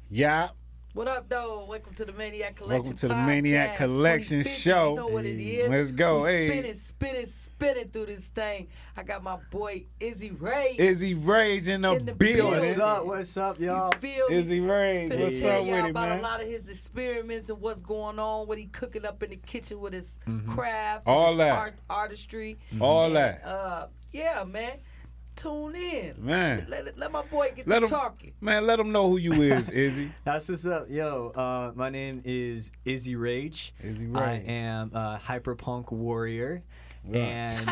Yeah. What up, though? Welcome to the Maniac Collection Welcome to the Podcast, Maniac Collection 2050. Show. You know what it is. Let's go. We Hey. spinning through this thing. I got my boy Izzy Rage. Izzy Rage in the building. What's up, y'all? You feel me? Izzy Rage, Finna what's tell up y'all with it, about man? a lot of his experiments and what's going on, what he cooking up in the kitchen with his craft, All and his that. artistry. All And, that. yeah, man. Tune in. Man. Let my boy get Let to him, talking. man, let them know who you is, Izzy. That's what's up. Yo, my name is Izzy Rage. Izzy Rage. I am a hyperpunk warrior. Right. And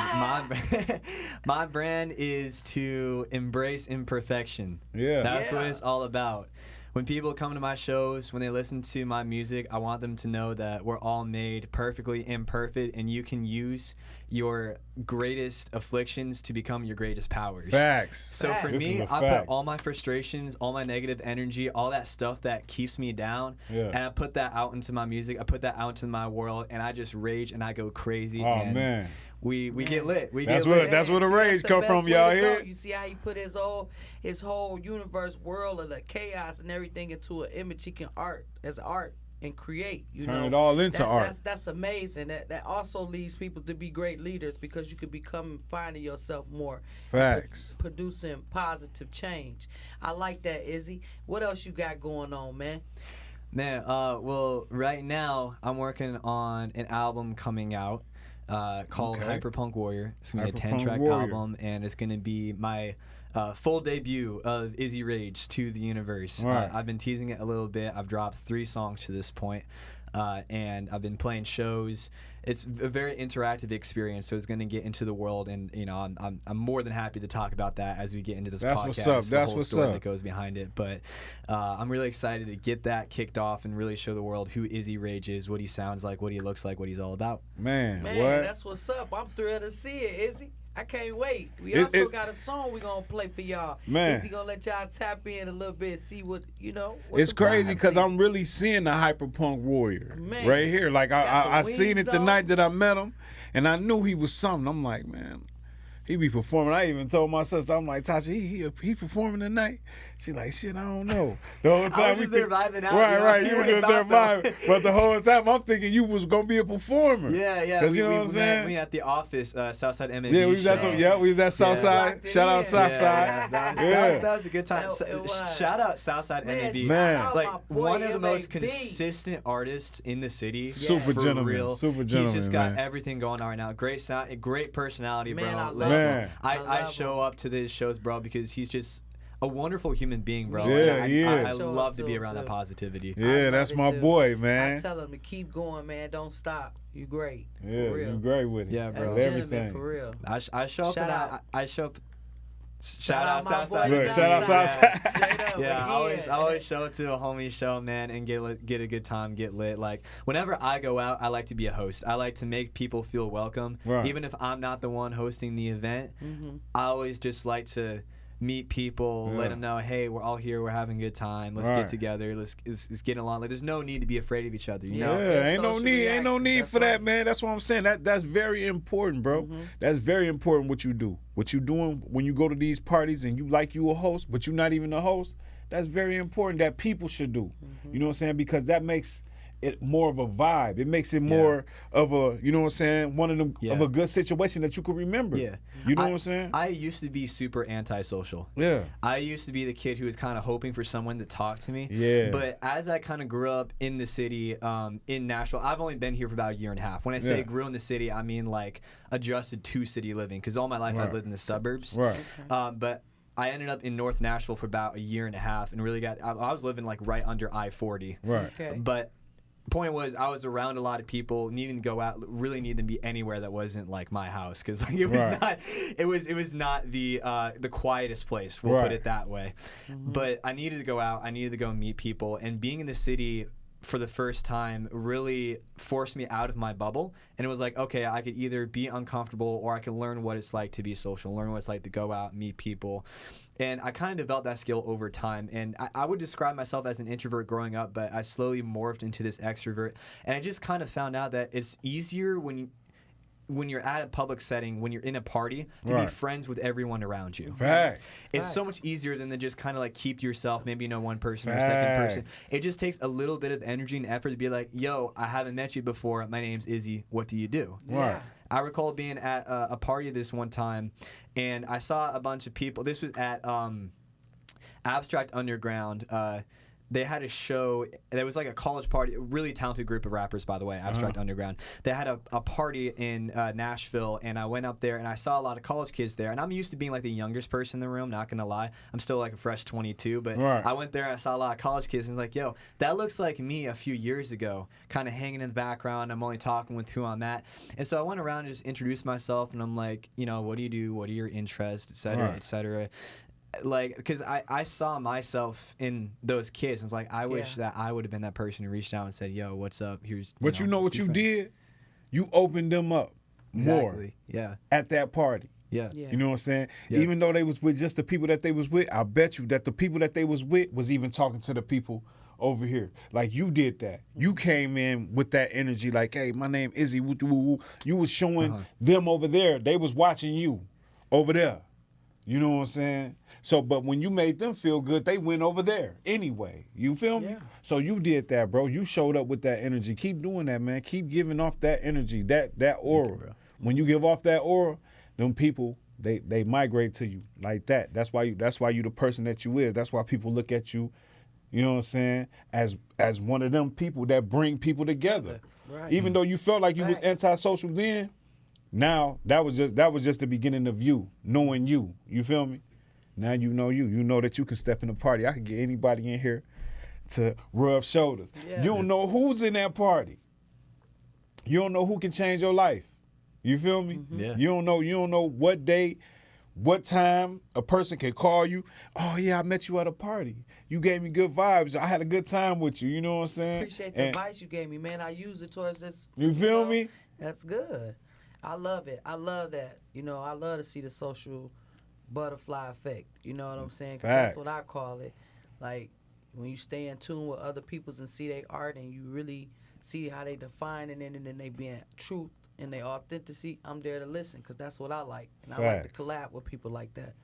my brand is to embrace imperfection. Yeah. That's what Yeah. it's all about. When people come to my shows, when they listen to my music, I want them to know that we're all made perfectly imperfect, and you can use your greatest afflictions to become your greatest powers. Facts. So for This me, is a I fact. put all my frustrations, all my negative energy, all that stuff that keeps me down, Yeah. and I put that out into my music. I put that out into my world, and I just rage and I go crazy. Oh, and man. we get lit. That's get what- lit. that's where the See, rage the come best from, way y'all to go. hear? You see how he put his whole universe, world of the chaos and everything into an image he can art and create. You Turn know? it all into art. That's amazing. That also leads people to be great leaders because you could become finding yourself more. Facts. Producing positive change. I like that, Izzy. What else you got going on, man? Man, well, right now I'm working on an album coming out called Okay. Hyperpunk Warrior. It's gonna be a Hyperpunk 10-track Warrior. album, and it's gonna be my full debut of Izzy Rage to the universe. Right. I've been teasing it a little bit. I've dropped 3 songs to this point, and I've been playing shows. It's a very interactive experience, so it's going to get into the world, and you know, I'm more than happy to talk about that as we get into this That's podcast. what's up. The That's whole what's story up. that goes behind it. But I'm really excited to get that kicked off and really show the world who Izzy Rage is, what he sounds like, what he looks like, what he's all about. Man, Man, what? that's what's up. I'm thrilled to see it, Izzy. I can't wait. We It's- also it's- got a song we're going to play for y'all. Man. Izzy going to let y'all tap in a little bit, see what, what It's the crazy vibes because is. I'm really seeing the hyperpunk warrior Man. right here. Like Got the I seen it wings the on. night that I met him, and I knew he was something. I'm like, man, he be performing. I even told my sister, I'm like, Tasha, he performing tonight. She like, shit, I don't know. The whole time was just there vibing out, Right, you know? right. You You were ain't just there thought, though. vibing, but the whole time I'm thinking you was gonna be a performer. Yeah. Because you know what I'm we saying. at the office, Southside MMA. Yeah, we was at we was at Southside. Locked it Shout out in. Southside. That was a good time. It was. Shout out Southside Man, MAB. Man. shout out Like my boy, one of the most MAB. consistent artists in the city. Super for gentleman, real. super He's gentleman, just got man. everything going on right now. Great sound, a great personality, bro. Man, I love Listen, him. I love show up to these shows, bro, because he's just a wonderful human being, bro. Yeah, And he I is. love to Show be up around to that him. positivity. I Yeah, love that's it my too. boy, I man. tell him to keep going, man. Don't stop. You great. Yeah, for real. you great with it. Yeah, As bro. a Everything. gentleman, for real. I show up Shout and out. I show up. Shout out out my Southside. boy Look, shout out Southside. Southside. Straight up, Yeah, again. I always show up to a homie show, man, and get a good time, get lit. Like whenever I go out, I like to be a host. I like to make people feel welcome, Right. even if I'm not the one hosting the event. Mhm. I always just like to meet people, Yeah. let them know, hey, we're all here, we're having a good time, let's Right. get together, let's get along. Like, there's no need to be afraid of each other, you Yeah. know? Yeah, Good ain't no social need, ain't no reaction. need That's for that, right. man. That's what I'm saying. That's very important, bro. Mhm. That's very important what you do. What you doing when you go to these parties and you like you a host, but you're not even a host. That's very important that people should do. Mm-hmm. You know what I'm saying? Because that makes it more of a vibe. It makes it more of a, you know what I'm saying, one of them of a good situation that you could remember. Yeah. You know what I'm saying? I used to be super antisocial. Yeah. I used to be the kid who was kind of hoping for someone to talk to me. Yeah. But as I kind of grew up in the city, in Nashville, I've only been here for about a year and a half. When I say Yeah. grew in the city, I mean like adjusted to city living, because all my life Right. I've lived in the suburbs. Right. But I ended up in North Nashville for about a year and a half, and really I was living like right under I-40. Right. Okay. But point was, I was around a lot of people, needing to go out, really needing to be anywhere that wasn't like my house, because like, it was Right. not, it was not the quietest place. We'll Right. put it that way. But I needed to go out. I needed to go meet people, and being in the city for the first time really forced me out of my bubble. And it was like, okay, I could either be uncomfortable or I could learn what it's like to be social, learn what it's like to go out, meet people. And I kind of developed that skill over time. And I would describe myself as an introvert growing up, but I slowly morphed into this extrovert. And I just kind of found out that it's easier when when you're at a public setting, when you're in a party, to be Right. friends with everyone around you. Facts. It's so much easier than to just kind of like keep yourself, maybe you know one person or second person. It just takes a little bit of energy and effort to be like, yo, I haven't met you before. My name's Izzy. What do you do? Right. I recall being at a party this one time, and I saw a bunch of people. This was at Abstract Underground. They had a show. There was like a college party. A really talented group of rappers, by the way, Abstract Underground. They had a party in Nashville, and I went up there, and I saw a lot of college kids there. And I'm used to being like the youngest person in the room, not going to lie. I'm still like a fresh 22, but I went there, and I saw a lot of college kids, and it's like, yo, that looks like me a few years ago, kind of hanging in the background. I'm only talking with who I'm at. And so I went around and just introduced myself, and I'm like, you know, what do you do? What are your interests, et cetera, et cetera. Like, because I saw myself in those kids. I was like, I wish that I would have been that person who reached out and said, yo, what's up? Here's But you know let's what be you friends. did? You opened them up more at that party. Yeah. You know what I'm saying? Yeah. Even though they was with just the people that they was with, I bet you that the people that they was with was even talking to the people over here. Like, you did that. You came in with that energy like, hey, my name Izzy. Woo, woo, woo. You was showing them over there. They was watching you over there. You know what I'm saying? So, but when you made them feel good, they went over there anyway. You feel me? Yeah. So you did that, bro. You showed up with that energy. Keep doing that, man. Keep giving off that energy, that aura. When you give off that aura, them people, they migrate to you like that. That's why you the person that you is. That's why people look at you, you know what I'm saying, as one of them people that bring people together. Right. Even though you felt like you was antisocial then, now that was just the beginning of you knowing you. You feel me? Now you know you. You know that you can step in the party. I can get anybody in here to rub shoulders. Yeah. You don't know who's in that party. You don't know who can change your life. You feel me? Yeah. You don't know what day, what time a person can call you. Oh yeah, I met you at a party. You gave me good vibes. I had a good time with you. You know what I'm saying? Appreciate the advice you gave me, man. I use it towards this. You feel me? That's good. I love it. I love that. You know, I love to see the social butterfly effect. You know what I'm saying? 'Cause that's what I call it. Like, when you stay in tune with other people's and see their art and you really see how they define it and then they being truth and their authenticity, I'm there to listen because that's what I like. And I like to collab with people like that.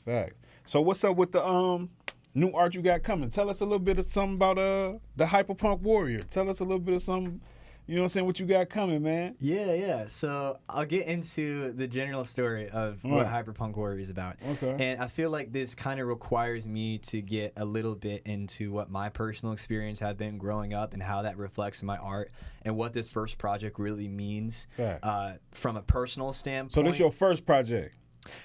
Facts. So what's up with the new art you got coming? Tell us a little bit of something about the Hyperpunk Warrior. Tell us a little bit of something, you know what I'm saying, what you got coming, man. Yeah. So I'll get into the general story of what Hyperpunk Warrior is about. Okay. And I feel like this kind of requires me to get a little bit into what my personal experience has been growing up and how that reflects in my art and what this first project really means from a personal standpoint. So this your first project?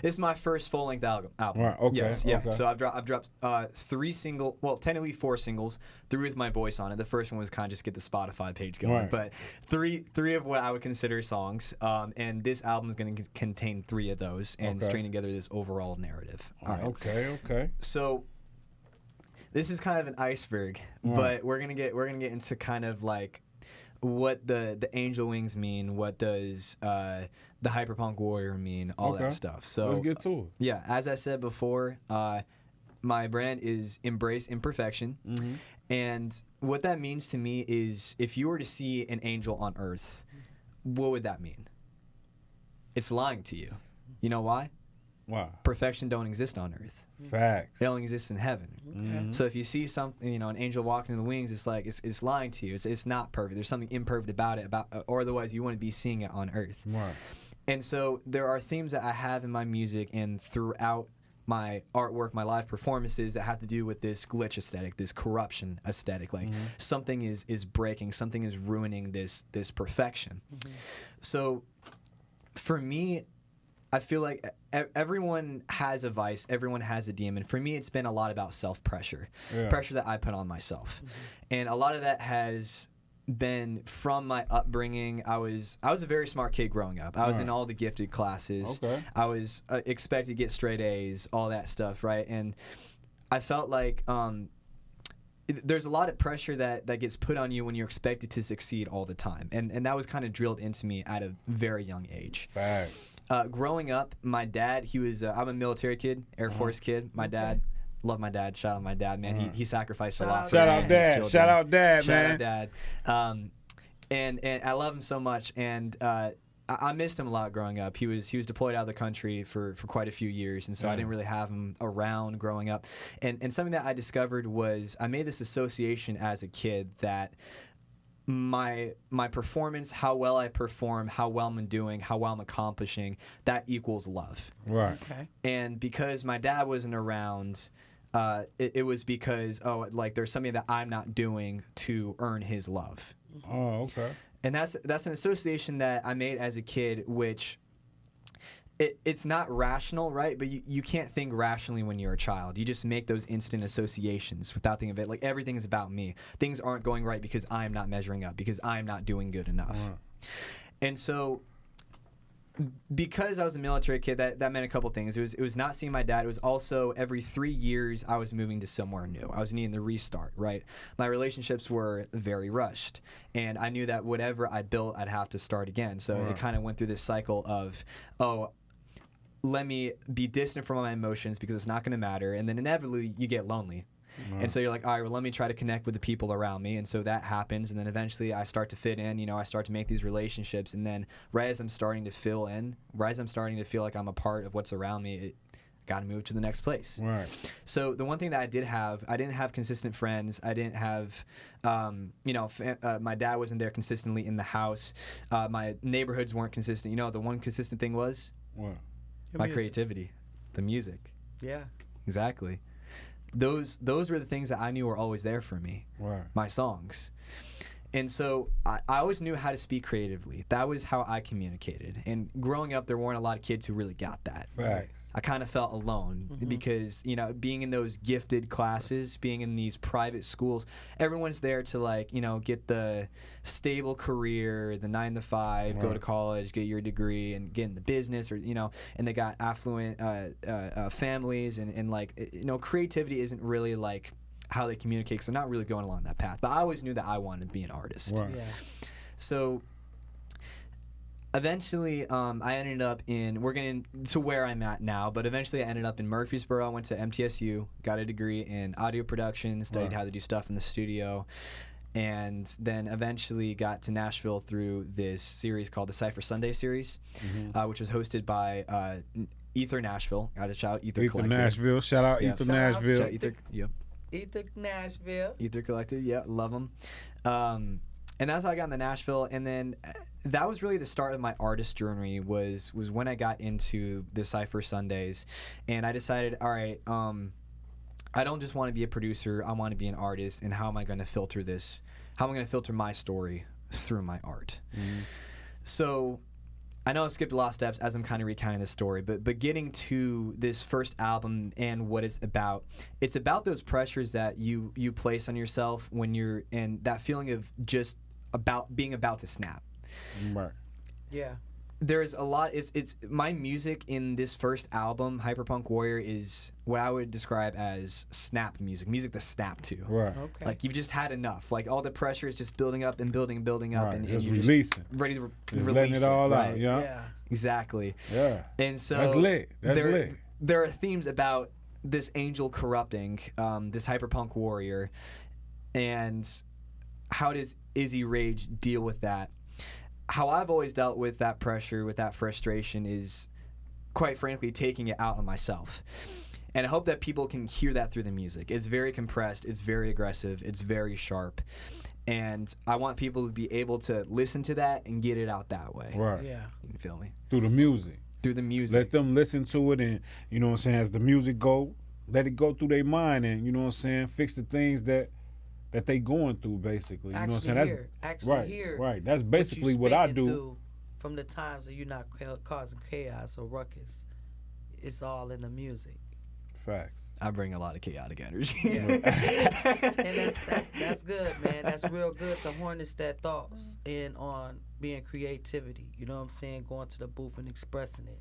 It's my first full-length album. Right, okay, Yes, yeah. okay. So I've dropped 3 singles, well, technically 4 singles, 3 with my voice on it. The first one was kind of just get the Spotify page going, Right. but three of what I would consider songs. And this album is going to contain 3 of those and string together this overall narrative. All right. Okay. So this is kind of an iceberg, but we're gonna get into kind of like what the angel wings mean, what does the Hyperpunk Warrior mean, all that stuff. So let's get to it. Yeah, as I said before, my brand is Embrace Imperfection. Mm-hmm. And what that means to me is if you were to see an angel on earth, what would that mean? It's lying to you. You know why? Wow. Perfection don't exist on earth. Facts. It only exists in heaven. Mm-hmm. So if you see something, an angel walking in the wings, it's like it's lying to you. It's not perfect. There's something imperfect about it, or otherwise you wouldn't be seeing it on earth. Right. And so there are themes that I have in my music and throughout my artwork, my live performances that have to do with this glitch aesthetic, this corruption aesthetic. Like something is breaking, something is ruining this perfection. So for me, I feel like everyone has a vice, everyone has a demon. For me, it's been a lot about self-pressure, pressure that I put on myself. And a lot of that has been from my upbringing. I was a very smart kid growing up. I was in all the gifted classes. I was expected to get straight A's, all that stuff, right? And I felt like there's a lot of pressure that gets put on you when you're expected to succeed all the time. And that was kind of drilled into me at a very young age. Facts. Growing up, my dad, he was, I'm a military kid, Air Force kid. My dad, love my dad, shout out my dad, man. He sacrificed a lot for me and his children. Shout out dad, Shout man. out dad. And I love him so much. And I missed him a lot growing up. He was deployed out of the country for quite a few years, and so I didn't really have him around growing up. And something that I discovered was I made this association as a kid that my performance, how well I perform, how well I'm doing, how well I'm accomplishing, that equals love. Right. Okay. And because my dad wasn't around, it was because like there's something that I'm not doing to earn his love. Oh, okay. And that's an association that I made as a kid, which it's not rational, right? But you can't think rationally when you're a child. You just make those instant associations without thinking of it. Like, everything is about me. Things aren't going right because I'm not measuring up, because I'm not doing good enough. And so, because I was a military kid, that meant a couple things. It was not seeing my dad. It was also every 3 years I was moving to somewhere new. I was needing the restart, right? My relationships were very rushed, and I knew that whatever I built, I'd have to start again. So it kind of went through this cycle of, let me be distant from my emotions because it's not going to matter, and then inevitably you get lonely. And so you're like, all right, well, let me try to connect with the people around me. And so that happens. And then eventually I start to fit in, I start to make these relationships. And then right as I'm starting to fill in, right as I'm starting to feel like I'm a part of what's around me, got to move to the next place. Right. So the one thing that I didn't have consistent friends. I didn't have, my dad wasn't there consistently in the house. My neighborhoods weren't consistent. The one consistent thing was What? my creativity, the music. Yeah. Exactly. Those were the things that I knew were always there for me. Right. My songs. And so I always knew how to speak creatively. That was how I communicated. And growing up, there weren't a lot of kids who really got that. Facts. I kind of felt alone because, being in those gifted classes, being in these private schools, everyone's there to get the stable career, the 9 to 5, go to college, get your degree, and get in the business, and they got affluent families, and creativity isn't really like how they communicate, so not really going along that path. But I always knew that I wanted to be an artist. Right. Yeah. So eventually, I ended up we're getting to where I'm at now, but eventually I ended up in Murfreesboro. I went to MTSU, got a degree in audio production, studied how to do stuff in the studio, and then eventually got to Nashville through this series called the Cypher Sunday series, which was hosted by Ether Nashville. Got to shout out Ether Collective. Nashville. Shout out Ether Nashville. Shout out Ether, yep. Ether Nashville. Ether Collective, yeah, love them. And that's how I got into Nashville. And then that was really the start of my artist journey was when I got into the Cypher Sundays. And I decided, all right, I don't just want to be a producer. I want to be an artist. And how am I going to filter this? How am I going to filter my story through my art? So I know I skipped a lot of steps as I'm kind of recounting this story, but getting to this first album and what it's about those pressures that you place on yourself when you're in that feeling of just being about to snap. Right. Yeah. There's a lot. It's my music in this first album, Hyperpunk Warrior, is what I would describe as snap music to snap to. Right. Okay. Like you've just had enough. Like all the pressure is just building up and building and building up, Right. and Just you're releasing. just ready to Just release letting it all right? out. Yeah. Yeah. Exactly. Yeah. And so That's lit. That's lit. There are themes about this angel corrupting this hyperpunk warrior, and how does Izzy Rage deal with that? How I've always dealt with that pressure, with that frustration, is quite frankly taking it out on myself. And I hope that people can hear that through the music. It's very compressed, it's very aggressive, it's very sharp. And I want people to be able to listen to that and get it out that way. Right. Yeah. You can feel me? Through the music. Through the music. Let them listen to it, and you know what I'm saying, as the music go, let it go through their mind, and you know what I'm saying, fix the things that they going through, basically. You know what I'm saying? Right. That's basically what I do. From the times that you're not causing chaos or ruckus, it's all in the music. Facts. I bring a lot of chaotic energy. Yeah. And that's good, man. That's real good to harness that thoughts in on being creativity. You know what I'm saying? Going to the booth and expressing it,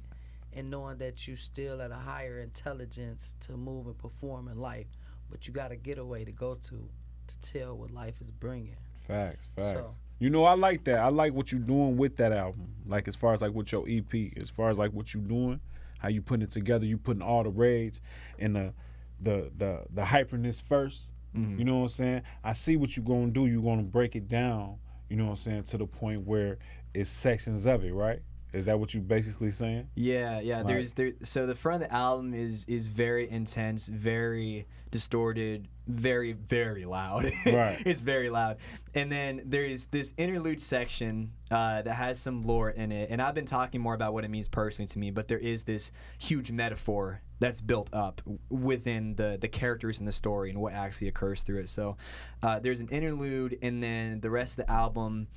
and knowing that you still at a higher intelligence to move and perform in life, but you got a getaway to go to tell what life is bringing. Facts. So, You know, I like that. I like what you're doing with that album. Like, as far as like with your EP, as far as like what you're doing, how you putting it together, you putting all the rage and the hyperness first. You know what I'm saying? I see what you're gonna do. You're gonna break it down, you know what I'm saying, to the point where it's sections of it, right? Is that what you basically saying? Yeah. Like, So the front of the album is very intense, very distorted, very, very loud. Right. It's very loud. And then there's this interlude section that has some lore in it. And I've been talking more about what it means personally to me, but there is this huge metaphor that's built up within the characters in the story and what actually occurs through it. So there's an interlude, and then the rest of the album,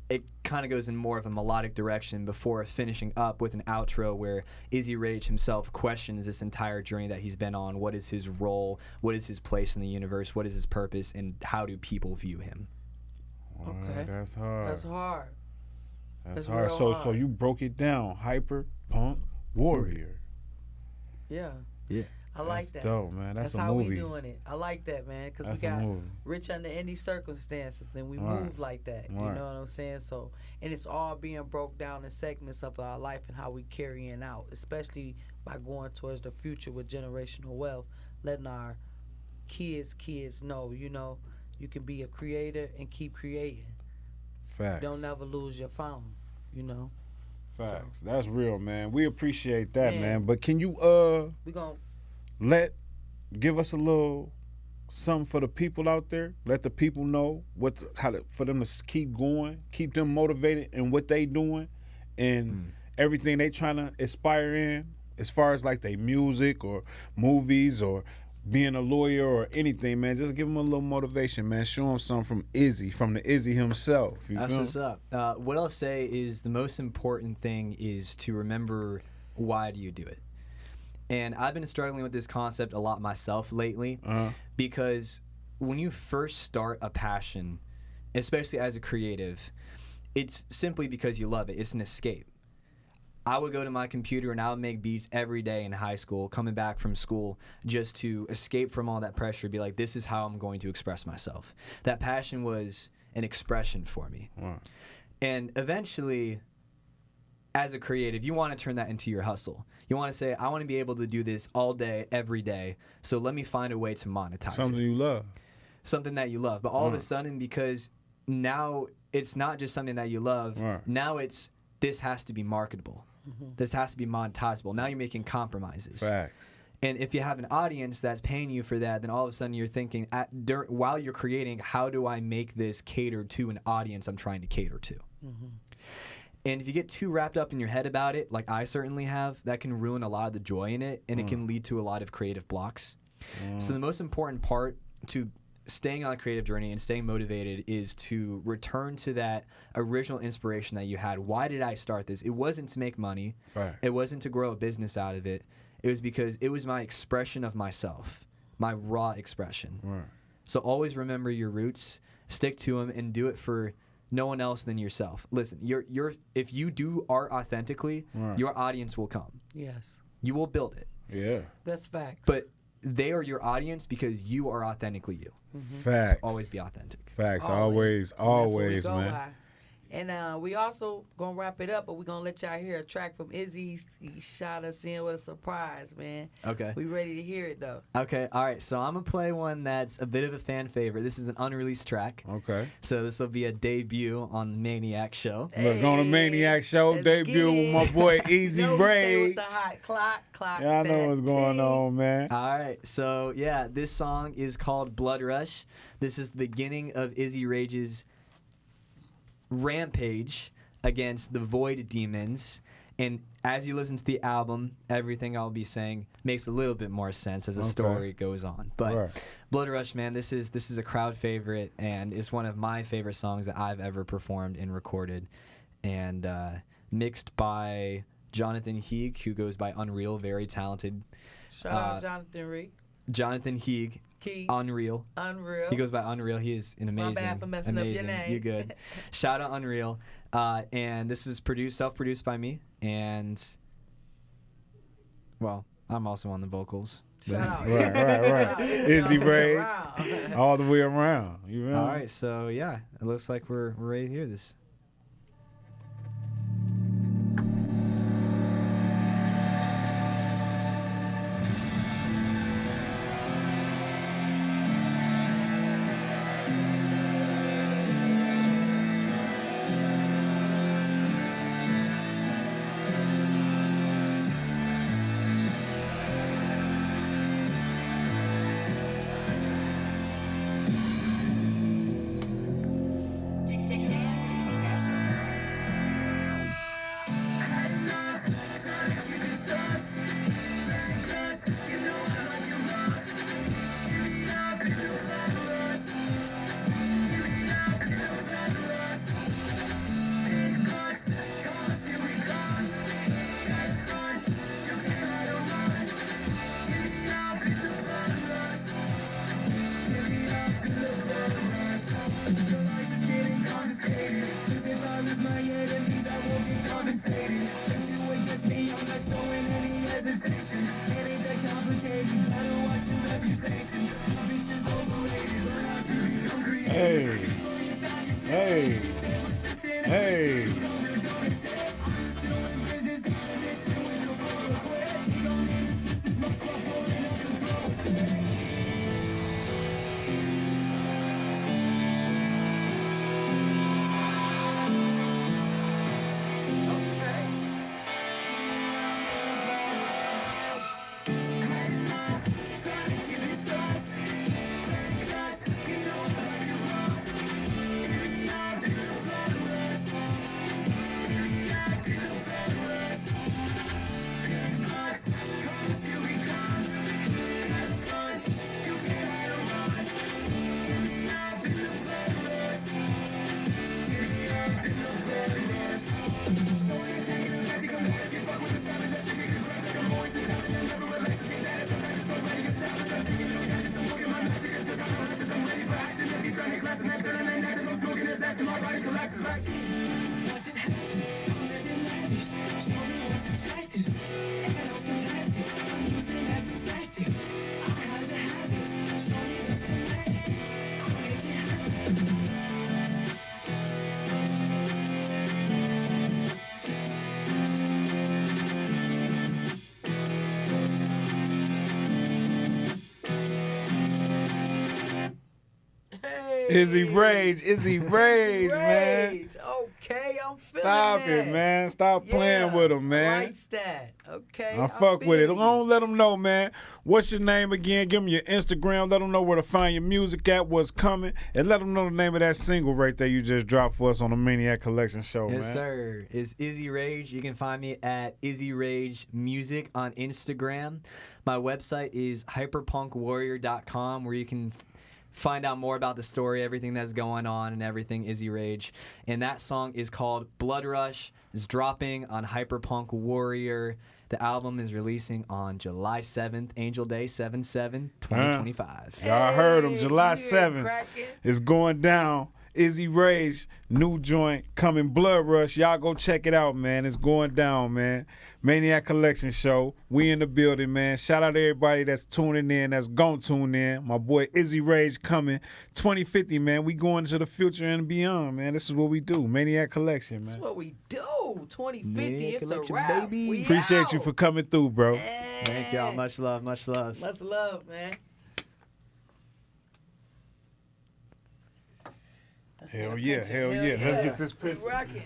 it kind of goes in more of a melodic direction before finishing up with an outro where Izzy Rage himself questions this entire journey that he's been on. What is his role? What is his place in the universe? What is his purpose? And how do people view him? Okay. That's hard. That's hard. That's That's hard. real So hard. so you broke it down. Hyper, punk, warrior. Yeah. Yeah. I like That's that. dope, man. That's a how movie. we doing it. I like that, man, because we That's a got movie. rich under any circumstances, and we Right. move like that. You Right. know what I'm saying? So, and it's all being broke down in segments of our life and how we carrying out, especially by going towards the future with generational wealth, letting our kids know, you can be a creator and keep creating. Facts. Don't never lose your fountain, Facts. That's real, man. We appreciate that, Man. man. But can you We gonna give us a little something for the people out there? Let the people know for them to keep going, keep them motivated in what they doing and everything they trying to aspire in, as far as like their music or movies or being a lawyer or anything, man. Just give them a little motivation, man. Show them something from Izzy, from the Izzy himself. You That's feel what's up. What I'll say is the most important thing is to remember, why do you do it? And I've been struggling with this concept a lot myself lately, because when you first start a passion, especially as a creative, it's simply because you love it. It's an escape. I would go to my computer and I would make beats every day in high school, coming back from school, just to escape from all that pressure, be like, this is how I'm going to express myself. That passion was an expression for me. Wow. And eventually, as a creative, you want to turn that into your hustle. You want to say, I want to be able to do this all day, every day, so let me find a way to monetize Something it. you love. Something that you love. But all of a sudden, because now it's not just something that you love, now it's, this has to be marketable. This has to be monetizable. Now you're making compromises. Facts. And if you have an audience that's paying you for that, then all of a sudden you're thinking, while you're creating, how do I make this cater to an audience I'm trying to cater to? And if you get too wrapped up in your head about it, like I certainly have, that can ruin a lot of the joy in it, and it can lead to a lot of creative blocks. So the most important part to staying on a creative journey and staying motivated is to return to that original inspiration that you had. Why did I start this? It wasn't to make money. Right. It wasn't to grow a business out of it. It was because it was my expression of myself, my raw expression. Right. So always remember your roots, stick to them, and do it for no one else than yourself. Listen, if you do art authentically, your audience will come. Yes. You will build it. Yeah. That's facts. But they are your audience because you are authentically you. Facts. So always be authentic. Facts. Always. Always, That's what we go man. by. And we also gonna wrap it up, but we're gonna let y'all hear a track from Izzy. He shot us in with a surprise, man. Okay. We ready to hear it though. Okay, all right. So I'm going to play one that's a bit of a fan favorite. This is an unreleased track. Okay. So this will be a debut on the Maniac show. Look, on the Maniac show, let's debut get with my it. boy Easy You know we stay with Rage. the hot clock. Y'all know what's going on, man. All right. So, yeah, this song is called Blood Rush. This is the beginning of Izzy Rage's rampage against the Void Demons. And as you listen to the album, everything I'll be saying makes a little bit more sense as the story goes on. But Blood Rush, man, this is a crowd favorite, and it's one of my favorite songs that I've ever performed and recorded. And mixed by Jonathan Heeg, who goes by Unreal, very talented. Shout out Jonathan Reed. Jonathan Heeg, Unreal. Unreal. He goes by Unreal. He is an amazing. My bad for messing up your name. You good. Shout out Unreal. And this is self-produced by me. And, well, I'm also on the vocals. Shout out. Right. Izzy Rage. All the way around. You know? All right. So, yeah, it looks like we're ready to hear this. Hey. Hey. Hey. Izzy Rage, man. Okay, I'm feeling Stop that. it, man. Stop playing with him, man. Likes that. Okay. I fuck with it. feel you. Don't let them know, man. What's your name again? Give them your Instagram. Let them know where to find your music at, what's coming, and let them know the name of that single right there you just dropped for us on the Maniac Collection show, man. Yes, sir. It's Izzy Rage. You can find me at Izzy Rage Music on Instagram. My website is hyperpunkwarrior.com, where you can find out more about the story, everything that's going on, and everything Izzy Rage. And that song is called Blood Rush. It's dropping on Hyperpunk Warrior. The album is releasing on July 7th, Angel Day 7/7/2025. Y'all heard him. July 7th. It's going down. Izzy Rage, new joint coming, Blood Rush. Y'all go check it out, man. It's going down, man. Maniac Collection show. We in the building, man. Shout out to everybody that's tuning in, that's gon' tune in. My boy Izzy Rage coming. 2050, man. We going to the future and beyond, man. This is what we do. Maniac Collection, man. This is what we do. 2050, Maniac it's a Collection, wrap. baby. We Appreciate out. you for coming through, bro. Man. Thank y'all. Much love, much love. Much love, man. Hell yeah. Let's get this picture. Rockin'.